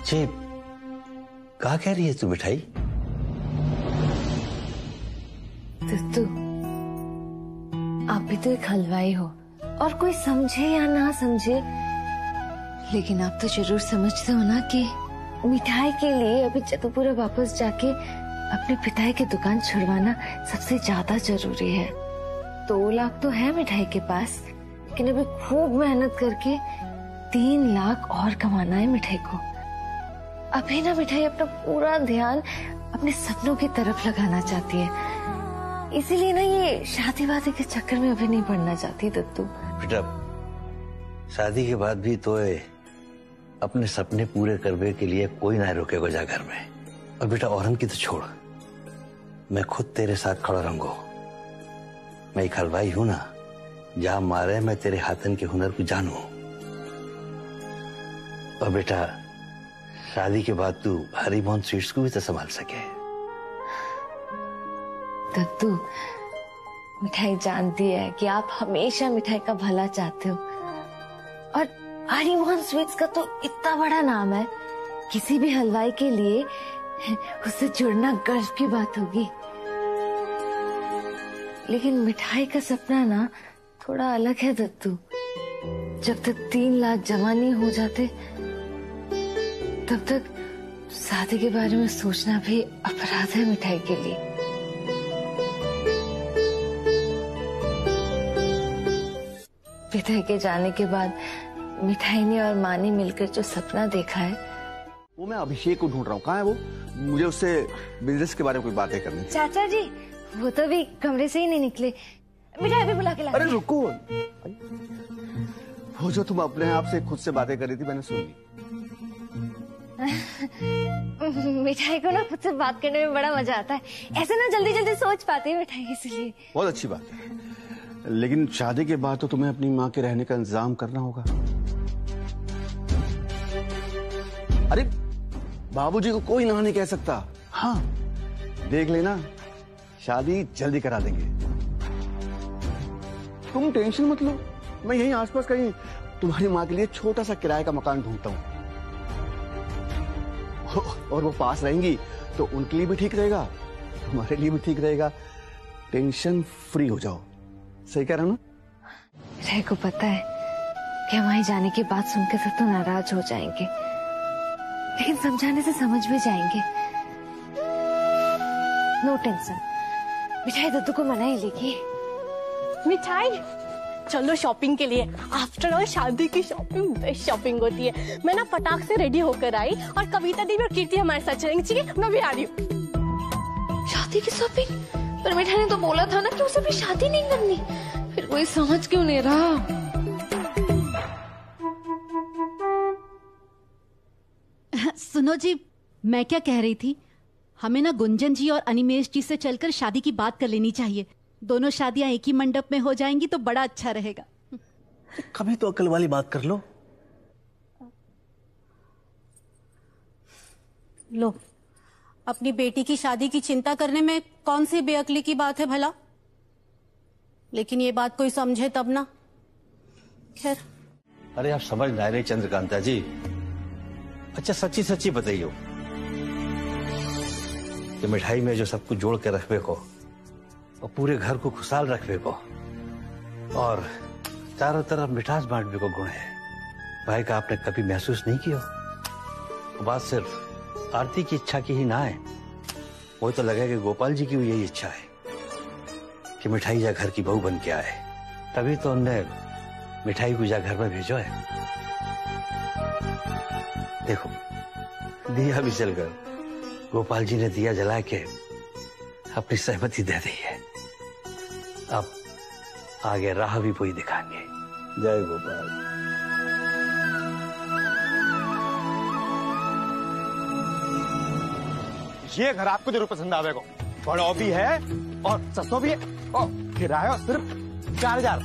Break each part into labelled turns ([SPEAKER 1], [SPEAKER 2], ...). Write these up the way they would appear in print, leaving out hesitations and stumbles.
[SPEAKER 1] जी क्या कह रही है तू मिठाई?
[SPEAKER 2] दत्तू, आप भी तो एक हलवाई हो, और कोई समझे या ना समझे, लेकिन आप तो जरूर समझते हो ना कि मिठाई के लिए अभी जदूपुरा वापस जाके अपने पिताई की दुकान छुड़वाना सबसे ज्यादा जरूरी है। 2 लाख तो है मिठाई के पास, लेकिन अभी खूब मेहनत करके 3 लाख और कमाना है मिठाई को। अभी ना मिठाई अपना पूरा ध्यान अपने सपनों की तरफ लगाना चाहती है, इसीलिए ना ये शादी वादी के चक्कर में अभी नहीं पड़ना चाहती दत्तू।
[SPEAKER 1] बेटा, शादी के बाद भी तो अपने सपने पूरे करने के लिए कोई ना रोकेगा जा घर में। और बेटा औरन की तो छोड़, मैं खुद तेरे साथ खड़ा रहूंगा। मैं एक हलवाई हूं ना, जहां मारे मैं तेरे हाथन के हुनर को जानू। और बेटा शादी के बाद तू हरिमोहन स्वीट्स को भी तो संभाल सके।
[SPEAKER 2] दत्तू, मिठाई जानती है कि आप हमेशा मिठाई का भला चाहते हो, और हरिमोहन स्वीट्स का तो इतना बड़ा नाम है, किसी भी हलवाई के लिए उससे जुड़ना गर्व की बात होगी। लेकिन मिठाई का सपना ना थोड़ा अलग है दत्तू। जब तक 3 लाख जमा नहीं हो जाते, तब तक शादी के बारे में सोचना भी अपराध है मिठाई के लिए। पिताई के जाने के बाद मिठाई ने और माँ ने मिलकर जो सपना देखा है,
[SPEAKER 3] वो मैं अभिषेक को ढूंढ रहा हूँ। कहाँ है वो? मुझे उससे बिजनेस के बारे में कोई बातें करनी।
[SPEAKER 2] चाचा जी, वो तो भी कमरे से ही नहीं निकले। मिठाई अभी बुला के ला।
[SPEAKER 3] अरे रुको, वो जो तुम अपने आप से खुद से बातें कर रही थी मैंने सुन ली।
[SPEAKER 2] मिठाई को ना खुद से बात करने में बड़ा मजा आता है, ऐसे ना जल्दी जल्दी सोच पाती है मिठाई, इसलिए।
[SPEAKER 3] बहुत अच्छी बात है, लेकिन शादी के बाद तो तुम्हें अपनी माँ के रहने का इंतजाम करना होगा। अरे बाबूजी को कोई ना नहीं कह सकता। हाँ देख लेना, शादी जल्दी करा देंगे। तुम टेंशन मत लो, मैं यहीं आसपास कहीं तुम्हारी माँ के लिए छोटा सा किराए का मकान ढूंढता हूँ, और वो पास रहेंगी तो उनके लिए भी ठीक रहेगा, तुम्हारे लिए भी ठीक रहेगा। टेंशन फ्री हो जाओ। सही कह रहा ना?
[SPEAKER 2] मिठाई को पता है कि हमारे जाने की बात सुनकर सब तो नाराज हो जाएंगे, लेकिन समझाने से समझ भी जाएंगे। नो टेंशन, मिठाई दद्दू को मना ही लेगी।
[SPEAKER 4] मिठाई चलो शॉपिंग के लिए। आफ्टर ऑल शादी की शॉपिंग बेस्ट शॉपिंग होती है। मैं ना फटाक से रेडी होकर आई, और कविता दी और कीर्ति हमारे साथ चलेंगी। ठीक है, मैं भी आ रही हूँ।
[SPEAKER 2] शादी की शॉपिंग? पर मिठाई ने तो बोला था ना कि उसे भी शादी नहीं करनी, फिर कोई समझ क्यों नहीं रहा?
[SPEAKER 5] सुनो जी, मैं क्या कह रही थी, हमें ना गुंजन जी और अनिमेश जी से चलकर शादी की बात कर लेनी चाहिए। दोनों शादियां एक ही मंडप में हो जाएंगी तो बड़ा अच्छा रहेगा।
[SPEAKER 1] कभी तो अकल वाली बात कर लो।
[SPEAKER 5] लो, अपनी बेटी की शादी की चिंता करने में कौन सी बेअक्ली की बात है भला? लेकिन ये बात कोई समझे तब ना। खैर,
[SPEAKER 1] अरे आप समझ ना रहे चंद्रकांता जी। अच्छा सच्ची सच्ची बताइयो कि मिठाई में जो सब कुछ जोड़ के रखबे को और पूरे घर को खुशहाल रखबे को और चारों तरफ मिठास बांटने को गुण है, भाई का आपने कभी महसूस नहीं किया? बात सिर्फ आरती की इच्छा की ही ना है, वो तो लगे कि गोपाल जी की भी यही इच्छा है कि मिठाई जा घर की बहू बन के आए, तभी तो उनने मिठाई को जा घर में भेजो है। देखो दिया भी जल गया, गोपाल जी ने दिया जला के अपनी सहमति दे दी है। अब आगे राह भी वही दिखाएंगे। जय गोपाल।
[SPEAKER 3] ये घर आपको जरूर पसंद आवेगा, बड़ा भी है और सस्ता भी है, और किराया सिर्फ 4000,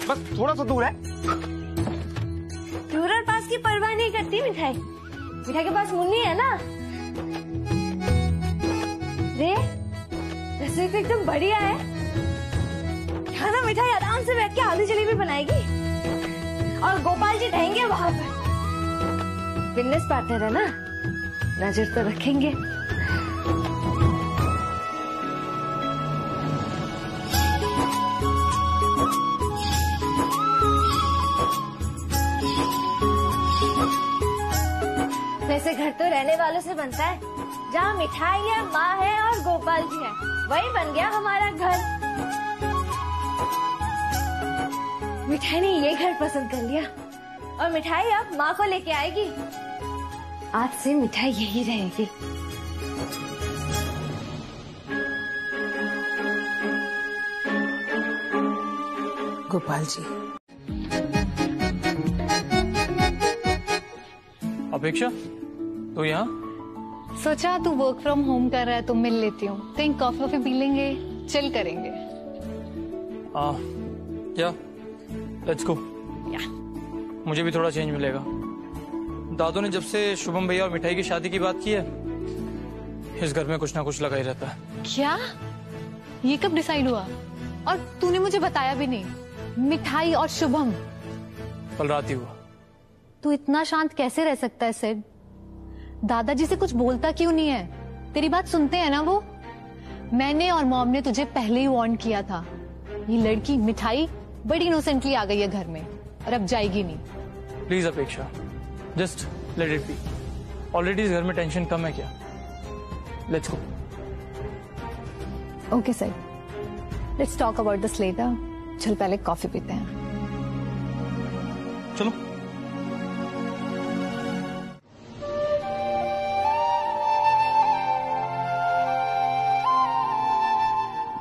[SPEAKER 3] बस थोड़ा सा दूर है।
[SPEAKER 2] दूर और पास की परवाह नहीं करती मिठाई, मिठाई के पास मुन्नी है ना। रे रसोई तो एकदम बढ़िया है, यहाँ ना मिठाई आराम से बैठ के आलू जलेबी बनाएगी, और गोपाल जी रहेंगे वहां पर। बिजनेस पार्टनर है ना, नजर तो रखेंगे। वैसे घर तो रहने वालों से बनता है, जहाँ मिठाई है, माँ है और गोपाल जी है, वही बन गया हमारा घर। मिठाई ने ये घर पसंद कर लिया और मिठाई अब माँ को लेके आएगी। आज से मिठाई यही रहेगी।
[SPEAKER 6] गोपाल जी।
[SPEAKER 7] अपेक्षा, तो यहाँ?
[SPEAKER 8] सोचा तू वर्क फ्रॉम होम कर रहा है तो मिल लेती हूँ, कहीं कॉफी पी लेंगे, चिल करेंगे।
[SPEAKER 7] या लेट्स गो। मुझे भी थोड़ा चेंज मिलेगा। दादू ने जब से शुभम भैया और मिठाई की शादी की बात की है, इस घर में कुछ ना कुछ लगा ही रहता है।
[SPEAKER 8] क्या? ये कब डिसाइड हुआ? और तूने मुझे बताया भी नहीं। मिठाई और शुभम
[SPEAKER 7] कल रात ही हुआ।
[SPEAKER 8] तू इतना शांत कैसे रह सकता है सिड? दादाजी से कुछ बोलता क्यों नहीं है? तेरी बात सुनते हैं ना वो? मैंने और मॉम ने तुझे पहले ही वार्न किया था। ये लड़की मिठाई बड़ी इनोसेंटली आ गई है घर में और अब जाएगी नहीं।
[SPEAKER 7] Please Apeksha, just let it be. Already इस घर में टेंशन कम है क्या? Let's go.
[SPEAKER 8] Okay sir, let's talk about this letter. चल पहले कॉफी पीते हैं।
[SPEAKER 7] चलो।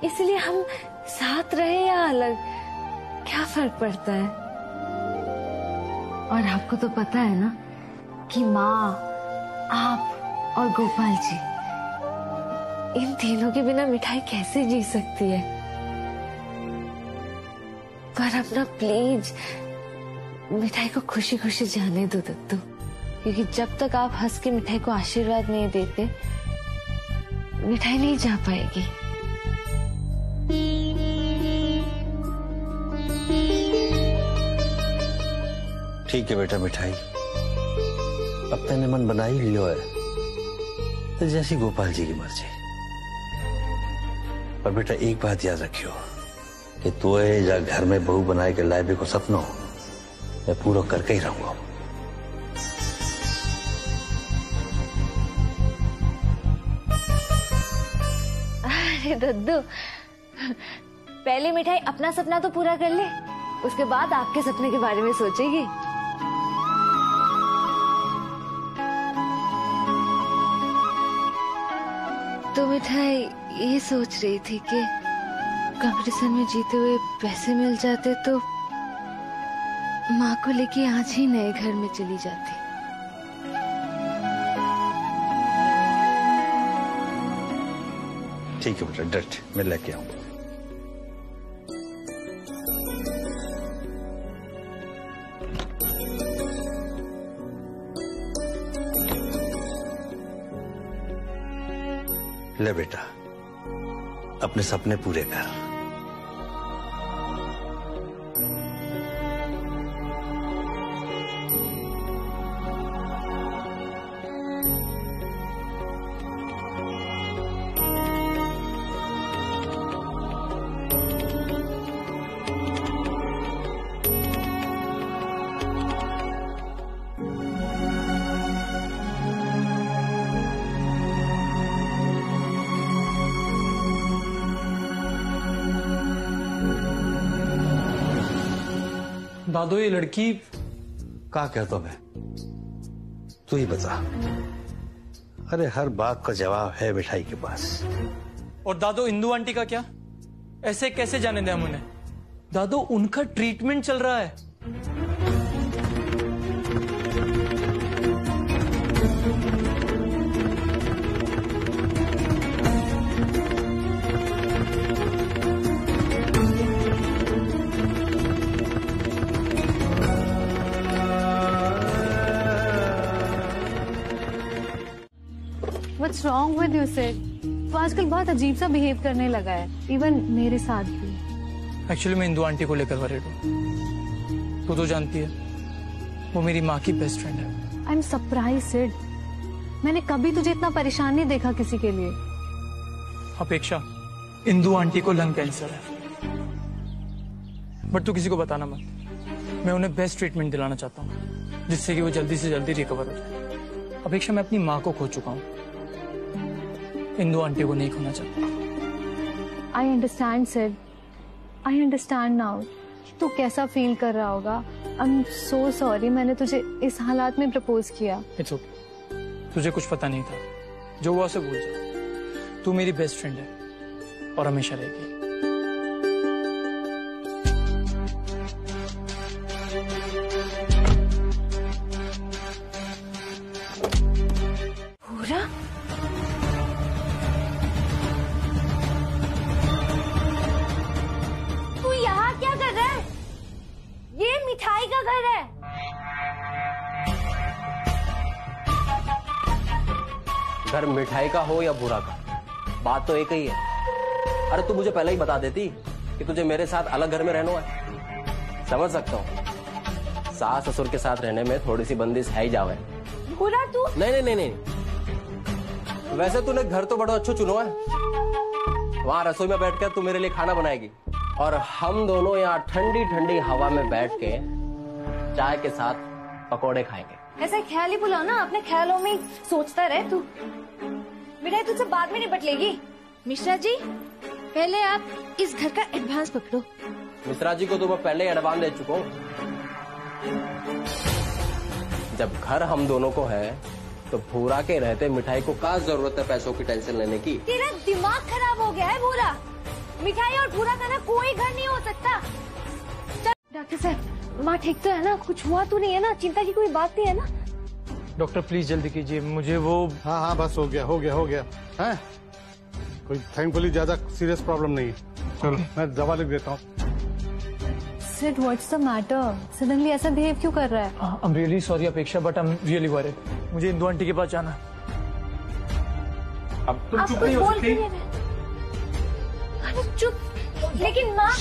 [SPEAKER 2] इसलिए हम साथ रहे या अलग, क्या फर्क पड़ता है? और आपको तो पता है ना कि माँ, आप और गोपाल जी, इन तीनों के बिना मिठाई कैसे जी सकती है? पर अपना प्लीज मिठाई को खुशी खुशी जाने दो दत्तू, क्योंकि जब तक आप हंस के मिठाई को आशीर्वाद नहीं देते, मिठाई नहीं जा पाएगी।
[SPEAKER 1] ठीक है बेटा मिठाई, अब तैने मन बना ही लियो है तो जैसी गोपाल जी की मर्जी। पर बेटा एक बात याद रखियो कि तू या घर में बहू बनाए के लायबे को सपनों मैं पूरा करके ही रहूंगा।
[SPEAKER 2] अरे दद्दू, पहले मिठाई अपना सपना तो पूरा कर ले, उसके बाद आपके सपने के बारे में सोचेगी। तो मिठाई ये सोच रही थी कि कंपटीशन में जीते हुए पैसे मिल जाते तो माँ को लेके आज ही नए घर में चली जाती।
[SPEAKER 1] ठीक है बेटा, डट मैं लेके आऊंगा। ले बेटा, अपने सपने पूरे कर।
[SPEAKER 7] दादू ये लड़की
[SPEAKER 1] क्या कहता मैं, तू ही बता। अरे हर बात का जवाब है मिठाई के पास।
[SPEAKER 7] और दादू इंदू आंटी का क्या? ऐसे कैसे जाने दें हम उन्हें? दादू उनका ट्रीटमेंट चल रहा है।
[SPEAKER 8] What's wrong with you, Sid? तो आजकल बहुत अजीब सा बिहेव करने लगा है, इवन मेरे साथ भी।
[SPEAKER 7] एक्चुअली मैं इंदू आंटी को लेकर वरीड हूँ। तू तो जानती है वो मेरी माँ की बेस्ट फ्रेंड है।
[SPEAKER 8] I am surprise, Sid. मैंने कभी तुझे इतना परेशान नहीं देखा किसी के लिए।
[SPEAKER 7] अपेक्षा, इंदु आंटी को लंग कैंसर है, बट तू किसी को बताना मत। मैं उन्हें बेस्ट ट्रीटमेंट दिलाना चाहता हूँ जिससे कि वो जल्दी से जल्दी रिकवर हो जाए। अपेक्षा, मैं अपनी माँ को खो चुका हूँ, इंदु आंटी को नहीं खोना चाहता।
[SPEAKER 8] I understand Sid, I understand now तू कैसा फील कर रहा होगा। आई एम सो सॉरी मैंने तुझे इस हालात में प्रपोज किया।
[SPEAKER 7] इट्स ओके, तुझे कुछ पता नहीं था, जो हुआ उसे भूल जा। तू मेरी बेस्ट फ्रेंड है और हमेशा रहेगी।
[SPEAKER 2] पूरा तू यहाँ क्या कर रहा है? ये मिठाई का घर है।
[SPEAKER 9] घर मिठाई का हो या बुरा का, बात तो एक ही है। अरे तू मुझे पहले ही बता देती कि तुझे मेरे साथ अलग घर में रहना है। समझ सकता हूँ, सास ससुर के साथ रहने में थोड़ी सी बंदिश है ही जावे।
[SPEAKER 2] पूरा तू
[SPEAKER 9] नहीं, वैसे तूने घर तो बड़ा अच्छा चुना है। वहाँ रसोई में बैठकर तू मेरे लिए खाना बनाएगी और हम दोनों यहाँ ठंडी ठंडी हवा में बैठ के चाय के साथ पकौड़े खाएंगे।
[SPEAKER 2] ऐसा ख्याल ही बुलाओ ना, अपने ख्यालों में ही सोचता रहे तू। मिठाई तुझसे बाद में निपट लेगी। मिश्रा जी, पहले आप इस घर का एडवांस पकड़ो।
[SPEAKER 9] मिश्रा जी को तो मैं पहले एडवांस दे चुका हूँ। जब घर हम दोनों को है तो भूरा के रहते मिठाई को क्या जरूरत है पैसों की टेंशन लेने की?
[SPEAKER 2] तेरा दिमाग खराब हो गया है भूरा। मिठाई और भूरा का ना कोई घर नहीं हो सकता। डॉक्टर साहब, माँ ठीक तो है ना? कुछ हुआ तो नहीं है ना? चिंता की कोई बात नहीं है ना?
[SPEAKER 7] डॉक्टर प्लीज जल्दी कीजिए, मुझे वो।
[SPEAKER 10] हाँ बस हो गया है। कोई थैंकफुली ज्यादा सीरियस प्रॉब्लम नहीं है। चलो मैं दवा लिख देता हूँ।
[SPEAKER 8] Sid, what's the matter? Suddenly ऐसा बिहेव क्यों कर रहा है?
[SPEAKER 7] I am really sorry Apeksha, but I am really worried. मुझे इंदु आंटी के पास जाना है।
[SPEAKER 3] अब तुम चुप नहीं हो सकती?
[SPEAKER 2] अरे चुप, लेकिन माँ।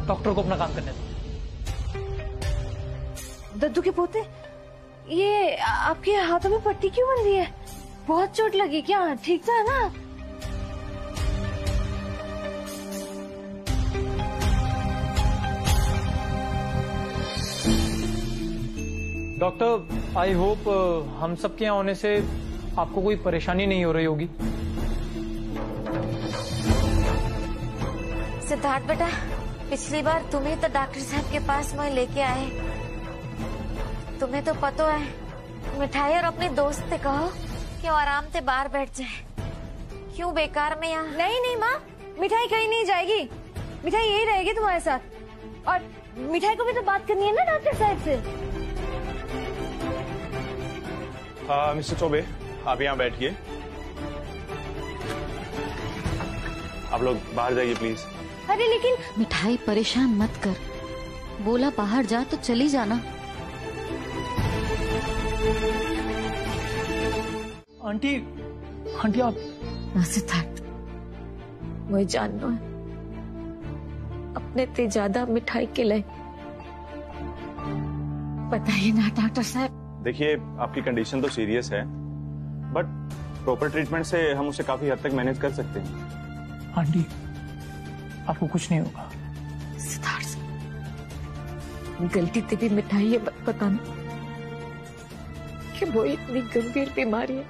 [SPEAKER 7] डॉक्टर को अपना काम करने दो।
[SPEAKER 2] दद्दू के पोते, ये आपके हाथों में पट्टी क्यों बन रही है? बहुत चोट लगी क्या? ठीक तो है ना?
[SPEAKER 7] डॉक्टर, आई होप हम सबके यहाँ होने से आपको कोई परेशानी नहीं हो रही होगी।
[SPEAKER 2] सिद्धार्थ बेटा, पिछली बार तुम्हें तो डॉक्टर साहब के पास मैं लेके आए। तुम्हें तो पता है, मिठाई और अपने दोस्त से कहो कि वो आराम से बाहर बैठ जाए। क्यों बेकार में यहाँ? नहीं माँ, मिठाई कहीं नहीं जाएगी। मिठाई यही रहेगी तुम्हारे साथ। और मिठाई को भी तो बात करनी है ना डॉक्टर साहब से।
[SPEAKER 3] मिस्टर चौबे, आप यहाँ बैठिए। आप लोग बाहर जाइए प्लीज।
[SPEAKER 2] अरे लेकिन
[SPEAKER 11] मिठाई, परेशान मत कर। बोला बाहर जा तो चली जाना।
[SPEAKER 7] आंटी आप।
[SPEAKER 11] सिद्धार्थ,
[SPEAKER 2] वही जानना है अपने ते ज्यादा मिठाई के लिए। बताइए ना डॉक्टर साहब।
[SPEAKER 3] देखिए, आपकी कंडीशन तो सीरियस है, बट प्रॉपर ट्रीटमेंट से हम उसे काफी हद तक मैनेज कर सकते हैं।
[SPEAKER 7] आंटी, आपको कुछ नहीं होगा।
[SPEAKER 2] सिद्धार्थ, गलती से भी मिठाई ये बताना कि वो इतनी गंभीर बीमारी है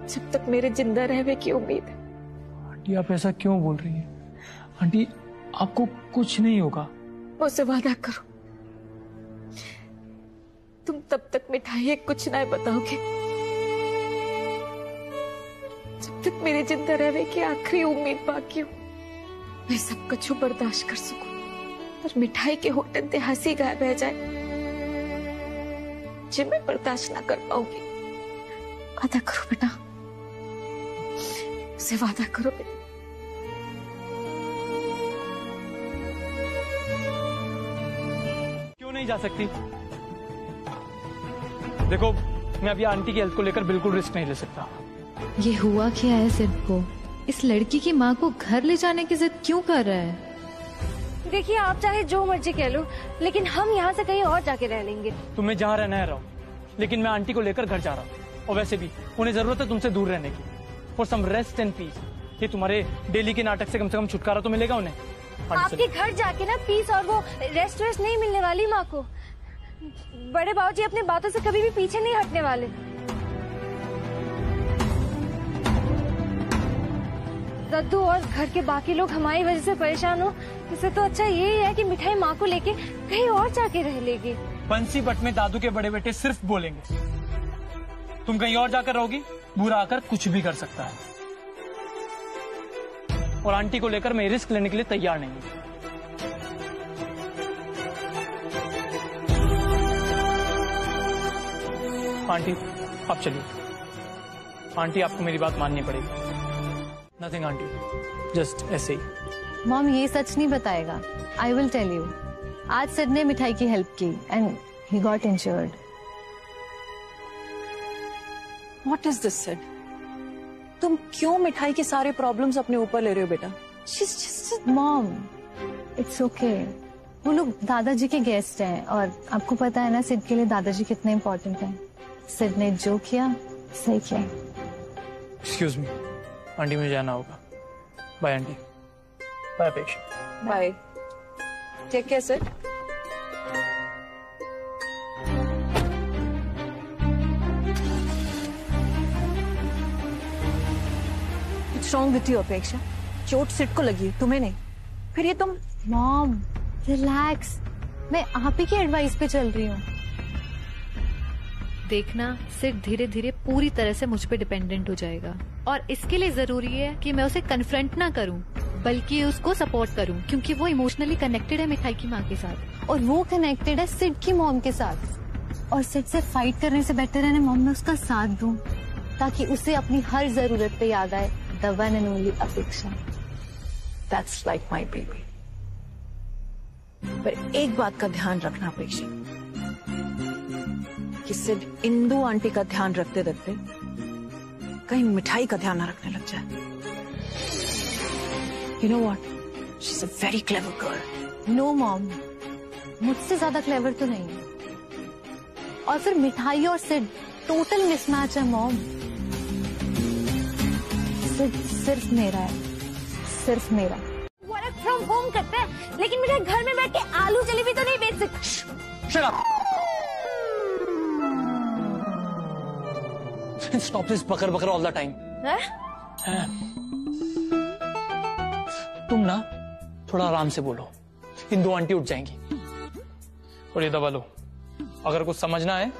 [SPEAKER 2] जब तक मेरे जिंदा रहने की उम्मीद है।
[SPEAKER 7] आंटी, आप ऐसा क्यों बोल रही हैं? आंटी, आपको कुछ नहीं होगा।
[SPEAKER 2] मुझसे वादा करो, तुम तब तक मिठाई कुछ ना बताओगे जब तक मेरे जिंदा रहने की आखिरी उम्मीद बाकी हो। मैं सब कुछ बर्दाश्त कर सकूं, पर मिठाई के होटल से हंसी गायब रह जाए जो मैं बर्दाश्त ना कर पाऊंगी। वादा करो बेटा, मुझसे वादा करो बेटा।
[SPEAKER 7] क्यों नहीं जा सकती? देखो, मैं अभी आंटी की हेल्थ को लेकर बिल्कुल रिस्क नहीं ले सकता।
[SPEAKER 8] ये हुआ क्या है सिड को? इस लड़की की माँ को घर ले जाने की जिद क्यों कर रहा है?
[SPEAKER 2] देखिए, आप चाहे जो मर्जी कह लो, लेकिन हम यहाँ से कहीं और जाके रह लेंगे।
[SPEAKER 7] तुम्हें जहाँ रहना है रहो, लेकिन मैं आंटी को लेकर घर जा रहा हूँ, और वैसे भी उन्हें जरूरत है तुमसे दूर रहने की। For some rest and peace. ये तुम्हारे डेली के नाटक से कम छुटकारा तो मिलेगा उन्हें।
[SPEAKER 2] आपके घर जाके ना पीस और वो रेस्ट नहीं मिलने वाली माँ को। बड़े बाबूजी अपने बातों से कभी भी पीछे नहीं हटने वाले। दद्दू और घर के बाकी लोग हमारी वजह से परेशान हो, इससे तो अच्छा यही है कि मिठाई माँ को लेके कहीं और जाके रह लेगी।
[SPEAKER 7] बंसी बट में दादू के बड़े बेटे सिर्फ बोलेंगे, तुम कहीं और जाकर रहोगी, बुरा आकर कुछ भी कर सकता है। और आंटी को लेकर मैं रिस्क लेने के लिए तैयार नहीं हूं। आंटी आप चलिए। आंटी आपको मेरी बात माननी पड़ेगी। नथिंग आंटी, जस्ट ऐसे ही।
[SPEAKER 8] मॉम ये सच नहीं बताएगा। I will tell you. आज सिड ने मिठाई की हेल्प की and he got insured.
[SPEAKER 6] What is this Sid? तुम क्यों मिठाई के सारे प्रॉब्लम्स अपने ऊपर ले रहे हो बेटा?
[SPEAKER 8] Mom it's okay. वो लोग दादाजी के गेस्ट हैं और आपको पता है ना सिड के लिए दादाजी कितने इम्पोर्टेंट हैं। सिड ने जो किया सही किया।
[SPEAKER 7] एक्सक्यूज मी आंटी, मुझे जाना होगा। Bye aunty. Bye Apeksha.
[SPEAKER 6] Bye. Take care Sid. What's wrong with you, अपेक्षा? चोट सिड को लगी, तुम्हें नहीं। फिर ये तुम।
[SPEAKER 8] मॉम रिलैक्स, मैं आप ही की एडवाइस पे चल रही हूँ।
[SPEAKER 11] देखना सिड धीरे धीरे पूरी तरह से मुझ पे डिपेंडेंट हो जाएगा, और इसके लिए जरूरी है कि मैं उसे कन्फ्रंट ना करूं, बल्कि उसको सपोर्ट करूं, क्योंकि वो इमोशनली कनेक्टेड है मिठाई की माँ के साथ,
[SPEAKER 8] और वो कनेक्टेड है सिड की मॉम के साथ। और सिड से फाइट करने से बेटर है ना मॉम मैं उसका साथ दूं, ताकि उसे अपनी हर जरूरत पे याद आए द वन एंड ओनली अपेक्षा।
[SPEAKER 6] That's like my baby. पर एक बात का ध्यान रखना अपेक्षा, कि सिड इंदू आंटी का ध्यान रखते रखते कहीं मिठाई का ध्यान न रखने लग जाए। You know what? She's a very clever girl.
[SPEAKER 8] No mom, मुझसे ज्यादा क्लेवर तो नहीं है। और फिर मिठाई और सिड टोटल मिसमैच है मॉम। सिड सिर्फ मेरा है, सिर्फ मेरा।
[SPEAKER 2] वर्क फ्रॉम होम करते हैं, लेकिन मेरे घर में बैठ के आलू जलेबी तो नहीं बेच सकते।
[SPEAKER 7] Shut up! Stop this Bakr Bakr all the time. तुम ना थोड़ा आराम से बोलो, इंदू आंटी उठ जाएंगी। और ये दबा लो, अगर कुछ समझना है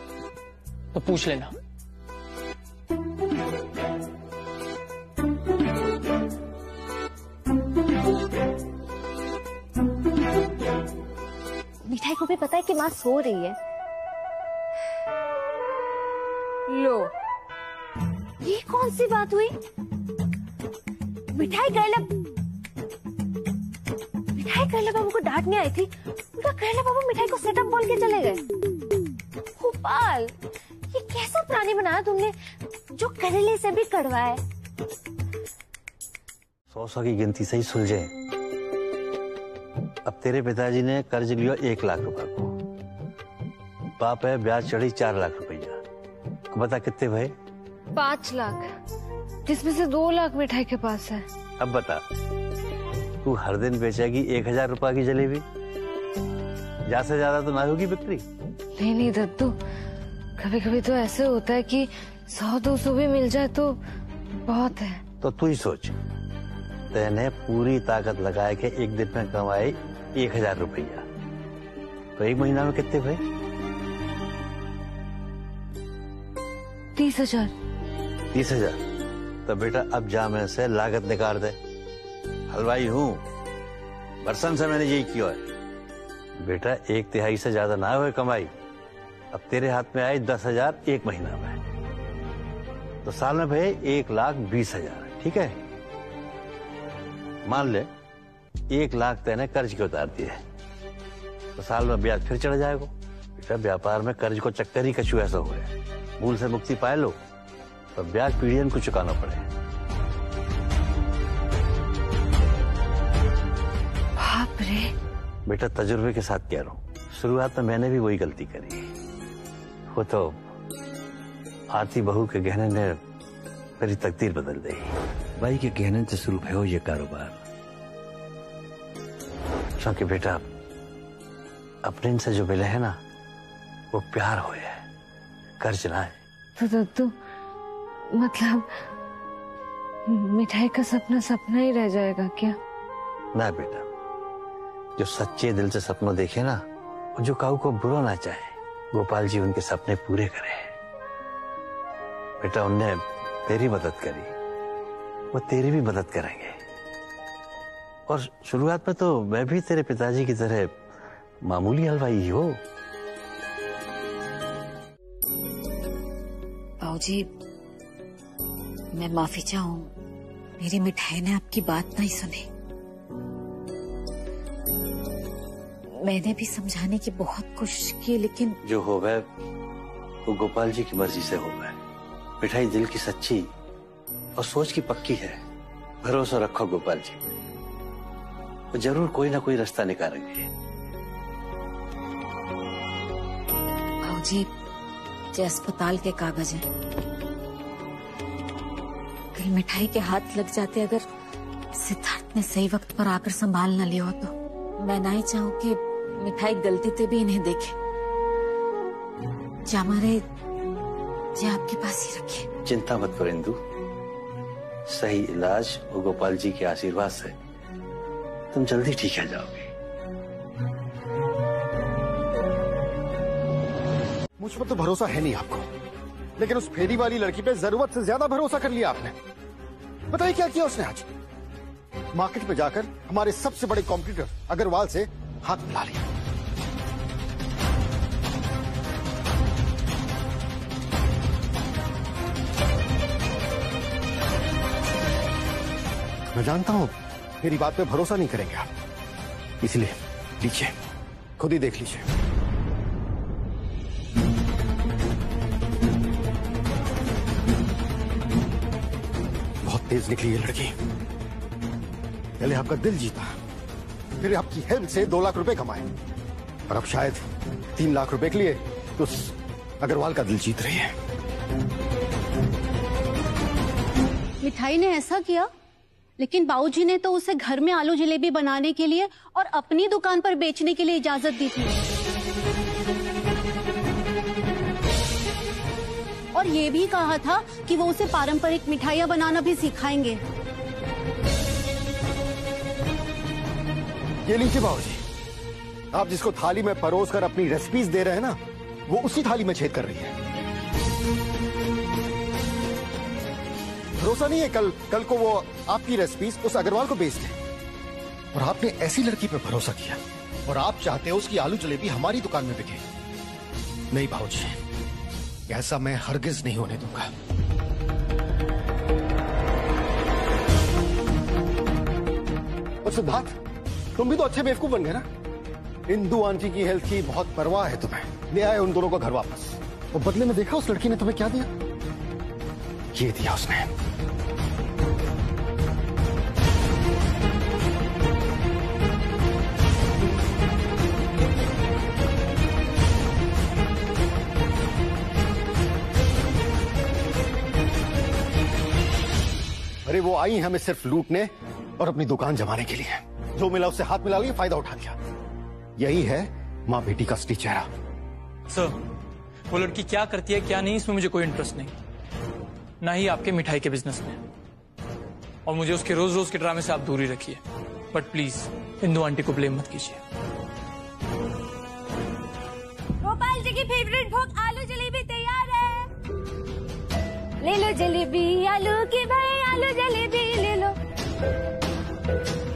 [SPEAKER 7] तो पूछ लेना।
[SPEAKER 2] मिठाई को भी पता है कि माँ सो रही है। लो, ये कौन सी बात हुई? मिठाई करला बाबू को डांटने आई थी, उनका करला बाबू मिठाई को सेटअप बोल के चले गए। गोपाल, ये कैसा प्राणी बनाया तुमने जो करेले से भी कड़वा है।
[SPEAKER 1] 100 की गिनती से ही सुलझे। अब तेरे पिताजी ने कर्ज लिया 1 लाख रुपए को, बाप है ब्याज चढ़ी 4 लाख रुपया। बता कितने भाई?
[SPEAKER 2] 5 लाख, जिसमें से 2 लाख मिठाई के पास है।
[SPEAKER 1] अब बता, तू हर दिन बेचेगी 1000 रुपए की जलेबी? ज्यादा से ज्यादा तो ना होगी बिक्री।
[SPEAKER 2] नहीं दद्दू, कभी कभी तो ऐसे होता है कि 100-200 भी मिल जाए तो बहुत है।
[SPEAKER 1] तो तू ही सोच, तेने पूरी ताकत लगा के एक दिन में कमाई 1000 रुपया, तो 1 महीना में कितने भाई?
[SPEAKER 2] 30,000।
[SPEAKER 1] 30,000? तो बेटा अब जा में से लागत निकाल दे। हलवाई हूँ, बरसन से मैंने यही किया है। बेटा 1/3 से ज्यादा ना हुए कमाई। अब तेरे हाथ में आई 10,000 1 महीना में, तो साल में भाई 1,20,000। ठीक है, मान ले 1 लाख तेने कर्ज के उतार दिए, तो साल में ब्याज फिर चढ़ जाएगा। बेटा व्यापार में कर्ज को चक्कर ही कछु ऐसा हुआ है, भूल से मुक्ति पाए लो तो ब्याज पीढ़ियन को चुकाना पड़े।
[SPEAKER 2] बाप रे।
[SPEAKER 1] बेटा तजुर्बे के साथ कह रहा हूँ, शुरुआत में मैंने भी वही गलती करी। वो तो आती बहू के गहने ने मेरी तकदीर बदल दी। भाई के गहने से शुरू भयो ये कारोबार। क्योंकि बेटा अपने से जो मिले है ना वो प्यार हो है, कर्ज ना है।
[SPEAKER 2] तो मतलब मिठाई का सपना सपना ही रह जाएगा क्या?
[SPEAKER 1] ना बेटा, जो सच्चे दिल से सपना देखे ना, जो काऊ को बुरा ना चाहे, गोपाल जी उनके सपने पूरे करे। बेटा उनने तेरी मदद करी, वो तेरी भी मदद करेंगे। और शुरुआत में तो मैं भी तेरे पिताजी की तरह मामूली हलवाई ही हो।
[SPEAKER 12] बाबूजी, मैं माफी चाहूं, मेरी मिठाई ने आपकी बात नहीं सुनी। मैंने भी समझाने की बहुत कोशिश की, लेकिन
[SPEAKER 1] जो हो गए वो गोपाल जी की मर्जी से हो गए। मिठाई दिल की सच्ची और सोच की पक्की है। भरोसा रखो गोपाल जी, वो जरूर कोई ना कोई रास्ता निकालेंगे।
[SPEAKER 12] बाबूजी, जो अस्पताल के कागज हैं, कल मिठाई के हाथ लग जाते अगर सिद्धार्थ ने सही वक्त पर आकर संभाल न लिया हो तो मैं नहीं चाहूं कि मिठाई गलती से भी इन्हें देखे। जो हमारे जो आपके पास ही रखे।
[SPEAKER 1] चिंता मत करो इंदु, सही इलाज और गोपाल जी के आशीर्वाद से तुम जल्दी ठीक हो जाओगे।
[SPEAKER 3] मुझ पर तो भरोसा है नहीं आपको, लेकिन उस फेरी वाली लड़की पे जरूरत से ज्यादा भरोसा कर लिया आपने। बताइए क्या किया उसने आज? मार्केट पे जाकर हमारे सबसे बड़े कॉम्पिटिटर अग्रवाल से हाथ मिला लिया। मैं जानता हूं मेरी बात पे भरोसा नहीं करेंगे आप, इसलिए लीजिए, खुद ही देख लीजिए। बहुत तेज निकली ये लड़की। पहले आपका दिल जीता, फिर आपकी हेल्प से 2 लाख रुपए कमाए, और अब शायद 3 लाख रुपए के लिए तो उस अग्रवाल का दिल जीत रही है।
[SPEAKER 5] मिठाई ने ऐसा किया, लेकिन बाबूजी ने तो उसे घर में आलू जलेबी बनाने के लिए और अपनी दुकान पर बेचने के लिए इजाजत दी थी। और ये भी कहा था कि वो उसे पारंपरिक मिठाइयाँ बनाना भी सिखाएंगे।
[SPEAKER 3] ये लीजिए बाबूजी, आप जिसको थाली में परोस कर अपनी रेसिपीज दे रहे हैं ना, वो उसी थाली में छेद कर रही है। भरोसा नहीं है कल को वो आपकी रेसिपीज उस अग्रवाल को बेच दे, और आपने ऐसी लड़की पे भरोसा किया, और आप चाहते हो उसकी आलू जलेबी हमारी दुकान में बिके। नहीं बाबूजी, ऐसा मैं हरगिज नहीं होने दूंगा। और सिद्धार्थ, तुम भी तो अच्छे बेवकूफ बन गए ना। इंदु आंटी की हेल्थ की बहुत परवाह है तुम्हें, ले आए उन दोनों को घर वापस। और बदले में देखा उस लड़की ने तुम्हें क्या दिया? ये दिया उसने। अरे वो आई हमें सिर्फ लूटने और अपनी दुकान जमाने के लिए। जो मिला उससे हाथ मिला लिया, फायदा उठा लिया। यही है माँ बेटी का असली चेहरा।
[SPEAKER 7] सर, वो लड़की क्या करती है क्या नहीं, इसमें मुझे कोई इंटरेस्ट नहीं, ना ही आपके मिठाई के बिजनेस में। और मुझे उसके रोज रोज के ड्रामे से आप दूरी रखिए, बट प्लीज इंदु आंटी को ब्लेम मत कीजिए।
[SPEAKER 2] गोपाल जी की फेवरेट भोग आलू जलेबी तैयार है। ले लो जलेबी आलू की भाई, आलू जलेबी ले लो।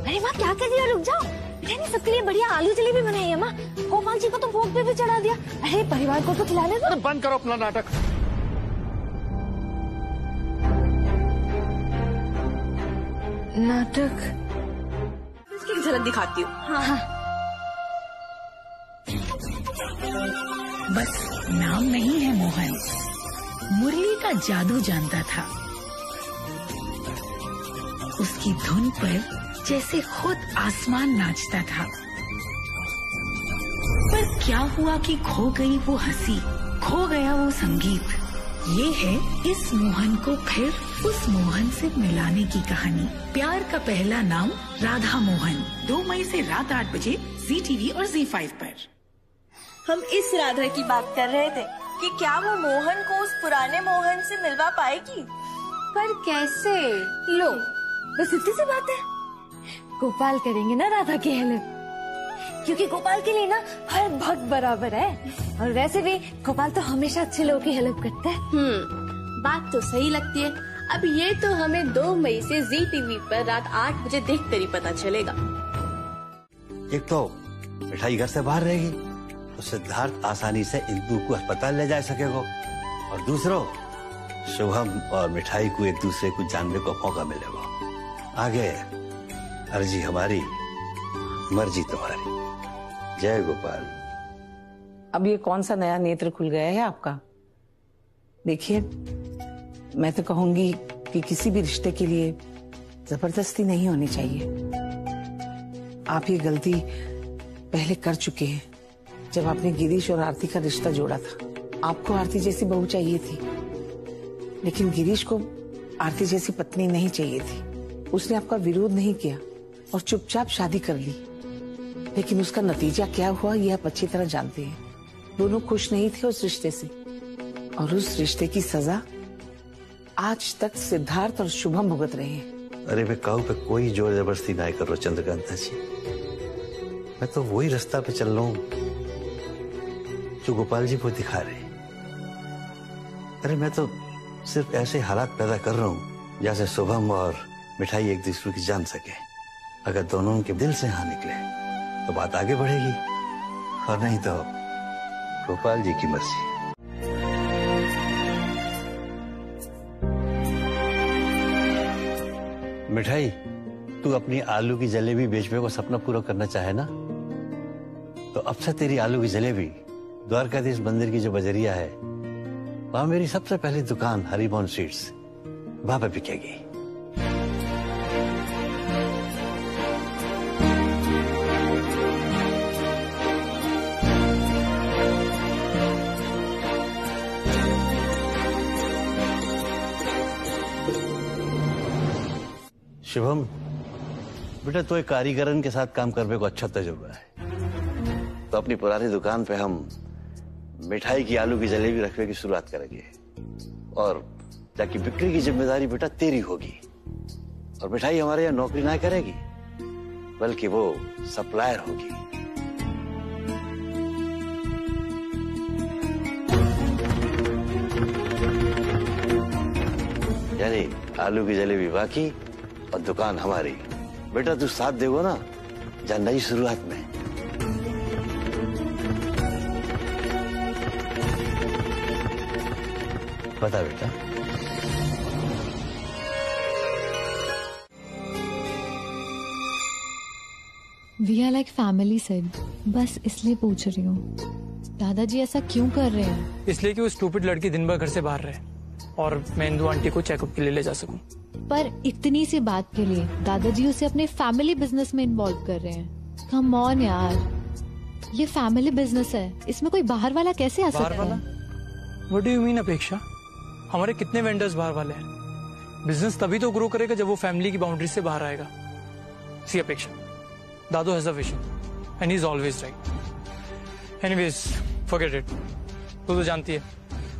[SPEAKER 2] अरे माँ क्या कर दिया, रुक जाओ। मैंने सबके लिए बढ़िया आलू जलेबी बनाई है माँ। गोपाल जी को तो भोग पे भी चढ़ा दिया। अरे परिवार को तो खिलाने दो।
[SPEAKER 3] बंद करो अपना नाटक।
[SPEAKER 2] नाटक
[SPEAKER 6] इसकी झलक दिखाती हूँ।
[SPEAKER 2] हाँ।
[SPEAKER 13] बस नाम नहीं है मोहन, मुरली का जादू जानता था। उसकी धुन पर जैसे खुद आसमान नाचता था। पर क्या हुआ कि खो गई वो हंसी, खो गया वो संगीत। ये है इस मोहन को फिर उस मोहन से मिलाने की कहानी। प्यार का पहला नाम राधा मोहन, 2 मई से रात 8 बजे ZTV और ZEE5 पर।
[SPEAKER 14] हम इस राधा की बात कर रहे थे कि क्या वो मोहन को उस पुराने मोहन से मिलवा पाएगी,
[SPEAKER 2] पर कैसे? लो बस इतनी सी बात है, गोपाल करेंगे ना राधा की हेल्प, क्योंकि गोपाल के लिए ना हर भक्त बराबर है, और वैसे भी गोपाल तो हमेशा अच्छे लोगों की हेल्प करता है।
[SPEAKER 4] बात तो सही लगती है। अब ये तो हमें 2 मई से ZTV पर रात 8 बजे देख कर ही पता चलेगा।
[SPEAKER 1] एक तो मिठाई घर से बाहर रहेगी तो सिद्धार्थ आसानी से इंदु को अस्पताल ले जा सकेगा, और दूसरों शुभम और मिठाई को एक दूसरे को जानने को मौका मिलेगा। आगे अर्जी हमारी, मर्जी तुम्हारी। जय गोपाल।
[SPEAKER 15] अब ये कौन सा नया नेत्र खुल गया है आपका? देखिए, मैं तो कहूंगी कि किसी भी रिश्ते के लिए जबरदस्ती नहीं होनी चाहिए। आप ये गलती पहले कर चुके हैं जब आपने गिरीश और आरती का रिश्ता जोड़ा था। आपको आरती जैसी बहू चाहिए थी, लेकिन गिरीश को आरती जैसी पत्नी नहीं चाहिए थी। उसने आपका विरोध नहीं किया और चुपचाप शादी कर ली, लेकिन उसका नतीजा क्या हुआ ये आप अच्छी तरह जानते हैं। दोनों खुश नहीं थे उस रिश्ते से, और उस रिश्ते की सजा आज तक सिद्धार्थ और शुभम भुगत रहे हैं।
[SPEAKER 1] अरे मैं कहूँ पे कोई जोर जबरदस्ती ना करो चंद्रकांता जी, मैं तो वही रास्ता पे चल रहा हूँ जो गोपाल जी को दिखा रहे। अरे मैं तो सिर्फ ऐसे हालात पैदा कर रहा हूँ जैसे शुभम और मिठाई एक दूसरे की जान सके। अगर दोनों के दिल से हाँ निकले तो बात आगे बढ़ेगी, और नहीं तो गोपाल जी की मर्जी। मिठाई, तू अपनी आलू की जलेबी बेचने को सपना पूरा करना चाहे ना, तो अब से तेरी आलू की जलेबी द्वारकाधीश मंदिर की जो बजरिया है वहां मेरी सबसे पहली दुकान हरिमोहन स्वीट्स वहां पे बिकेगी। शुभम बेटा, तो एक कारीगरन के साथ काम करने को अच्छा तजुर्बा है, तो अपनी पुरानी दुकान पे हम मिठाई की आलू की जलेबी रखने की शुरुआत करेंगे, और ताकि बिक्री की जिम्मेदारी बेटा तेरी होगी। और मिठाई हमारे यहाँ नौकरी ना करेगी, बल्कि वो सप्लायर होगी। यानी आलू की जलेबी बाकी और दुकान हमारी। बेटा तू साथ देगो ना जहाँ नई शुरुआत में। बता बेटा।
[SPEAKER 11] We are like family said, बस इसलिए पूछ रही हूँ दादाजी ऐसा क्यों कर रहे हैं?
[SPEAKER 7] इसलिए कि वो स्टूपिड लड़की दिन भर घर से बाहर रहे और मैं इंदु आंटी को चेकअप के लिए ले जा सकूं।
[SPEAKER 11] पर इतनी सी बात के लिए दादाजी उसे अपने फैमिली बिजनेस में इन्वॉल्व कर रहे हैं। कम ऑन यार, ये फैमिली बिजनेस है, इसमें कोई बाहर वाला कैसे आ सकता है?
[SPEAKER 7] व्हाट डू यू मीन अपेक्षा? हमारे कितने वेंडर्स बाहर वाले हैं? बिजनेस तभी तो ग्रो करेगा जब वो फैमिली की बाउंड्री से बाहर आएगा। सी अपेक्षा, दादू has a vision and he is always right. Anyways forget it. तू तो जानती है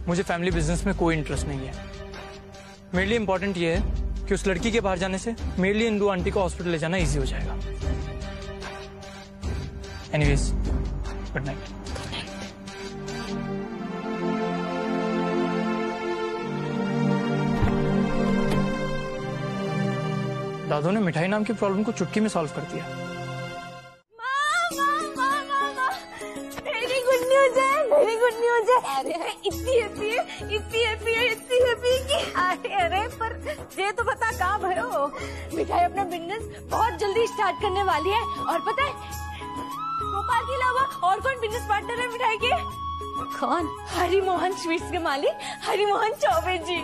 [SPEAKER 7] मुझे फैमिली बिजनेस में कोई इंटरेस्ट नहीं है। मेरे लिए इंपॉर्टेंट ये है कि उस लड़की के बाहर जाने से मेरे लिए इंदु आंटी को हॉस्पिटल ले जाना इजी हो जाएगा। Anyways good night. दादू ने मिठाई नाम की प्रॉब्लम को चुटकी में सॉल्व कर दिया।
[SPEAKER 14] वेरी गुड न्यूज है, वेरी गुड न्यूज है। अरे इतनी हैप्पी है, इतनी हैप्पी है, इतनी हैप्पी कि अरे पर ये तो बता कहाँ भयो? मिठाई अपना बिजनेस बहुत जल्दी स्टार्ट करने वाली है, और पता है गोपाल के अलावा और कौन बिजनेस पार्टनर है मिठाई के? कौन? हरिमोहन स्वीट्स के मालिक हरिमोहन चौबे जी।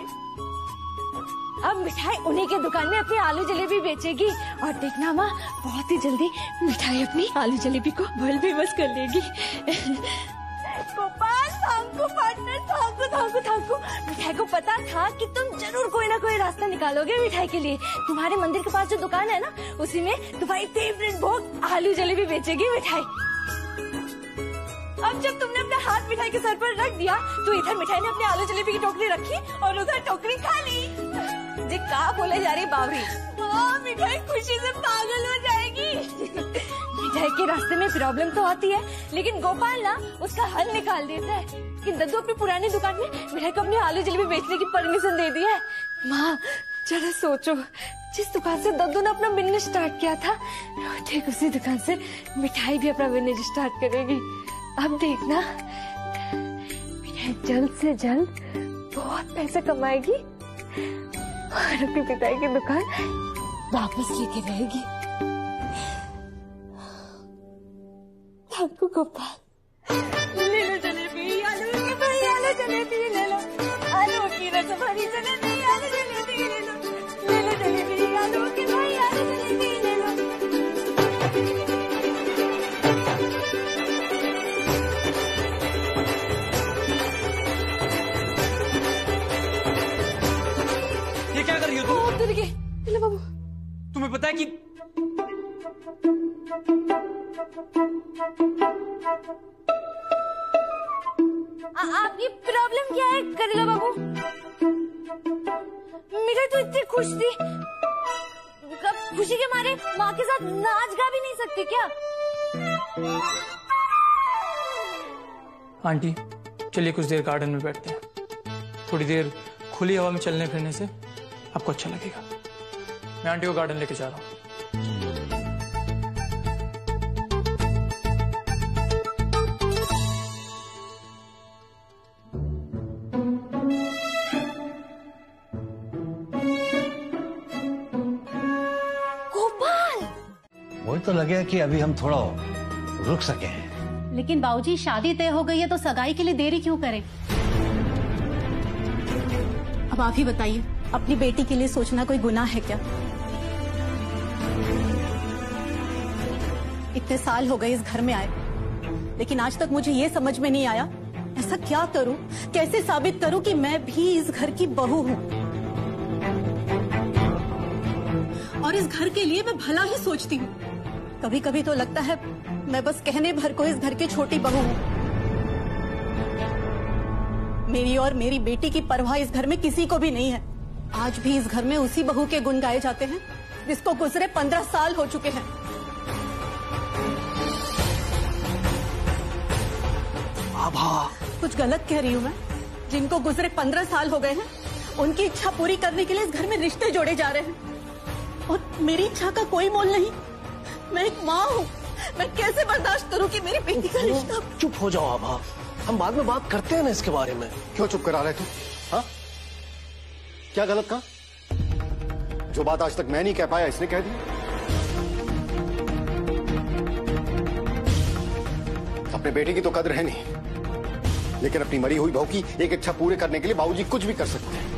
[SPEAKER 14] अब मिठाई उन्हीं के दुकान में अपनी आलू जलेबी बेचेगी, और देखना माँ बहुत ही जल्दी मिठाई अपनी आलू जलेबी को वर्ल्ड फेमस कर लेगी। Gopal thank partner, thank you. मिठाई को पता था कि तुम जरूर कोई ना कोई रास्ता निकालोगे मिठाई के लिए। तुम्हारे मंदिर के पास जो दुकान है ना, उसी में तुम्हारी फेवरेट भोग आलू जलेबी बेचेगी मिठाई। अब जब तुमने अपना हाथ मिठाई के सर पर रख दिया तो इधर मिठाई ने अपनी आलू जलेबी की टोकरी रखी और उधर टोकरी खाली। जी कहाँ बोले जा रही बावरी? हाँ, मिठाई खुशी से पागल हो जाएगी। मिठाई के रास्ते में प्रॉब्लम तो आती है, लेकिन गोपाल ना उसका हल निकाल देता है कि दद्दू अपनी पुरानी दुकान में मिठाई को अपनी आलू जलेबी बेचने की परमिशन दे दी है। माँ जरा सोचो, जिस दुकान से दद्दू ने अपना बिजनेस स्टार्ट किया था, ठीक उसी दुकान से मिठाई भी अपना बिजनेस स्टार्ट करेगी। अब देखना, मिठाई जल्द से जल्द बहुत पैसे कमाएगी और अपने पिताई की दुकान वापस लेके रहेगी। आपको गोपाल ले लो जलेबी, आलू की भाई आलू जलेबी ले लो, आलू की रस भरी जलेबी आलू जलेबी ले लो, ले लो जलेबी आलू की भाई आलू जलेबी ले लो।
[SPEAKER 7] ये क्या कर रही हो तुम?
[SPEAKER 14] उतर गए। ले बाबू,
[SPEAKER 7] तुम्हें पता है कि
[SPEAKER 14] आपकी प्रॉब्लम क्या है? कर लो बाबू। मिठाई तो इतनी खुश थी, खुशी के मारे माँ के साथ नाच गा भी नहीं सकती क्या?
[SPEAKER 7] आंटी चलिए कुछ देर गार्डन में बैठते हैं, थोड़ी देर खुली हवा में चलने फिरने से आपको अच्छा लगेगा। मैं आंटी को गार्डन लेके जा रहा हूँ।
[SPEAKER 1] वही तो लगेगा कि अभी हम थोड़ा रुक सके।
[SPEAKER 5] लेकिन बाबूजी शादी तय हो गई है तो सगाई के लिए देरी क्यों करें? अब आप ही बताइए, अपनी बेटी के लिए सोचना कोई गुनाह है क्या? इतने साल हो गए इस घर में आए, लेकिन आज तक मुझे ये समझ में नहीं आया ऐसा क्या करूं, कैसे साबित करूं कि मैं भी इस घर की बहू हूं और इस घर के लिए मैं भला ही सोचती हूँ। कभी कभी तो लगता है मैं बस कहने भर को इस घर की छोटी बहू हूँ। मेरी और मेरी बेटी की परवाह इस घर में किसी को भी नहीं है। आज भी इस घर में उसी बहू के गुण गाए जाते हैं जिसको गुजरे 15 साल हो चुके हैं।
[SPEAKER 16] आभा,
[SPEAKER 5] कुछ गलत कह रही हूँ मैं? जिनको गुजरे 15 साल हो गए हैं, उनकी इच्छा पूरी करने के लिए इस घर में रिश्ते जोड़े जा रहे हैं और मेरी इच्छा का कोई मोल नहीं। मैं एक माँ हूँ, मैं कैसे बर्दाश्त करूँ कि मेरी बेटी का रिश्ता।
[SPEAKER 16] चुप हो जाओ आभा, हम बाद में बात करते हैं ना इसके बारे में।
[SPEAKER 3] क्यों चुप करा रहे तू? हाँ, क्या गलत कहा? जो बात आज तक मैं नहीं कह पाया इसने कह दी। अपने बेटे की तो कद्र है नहीं, लेकिन अपनी मरी हुई बहू की एक इच्छा पूरे करने के लिए बाबूजी कुछ भी कर सकते हैं।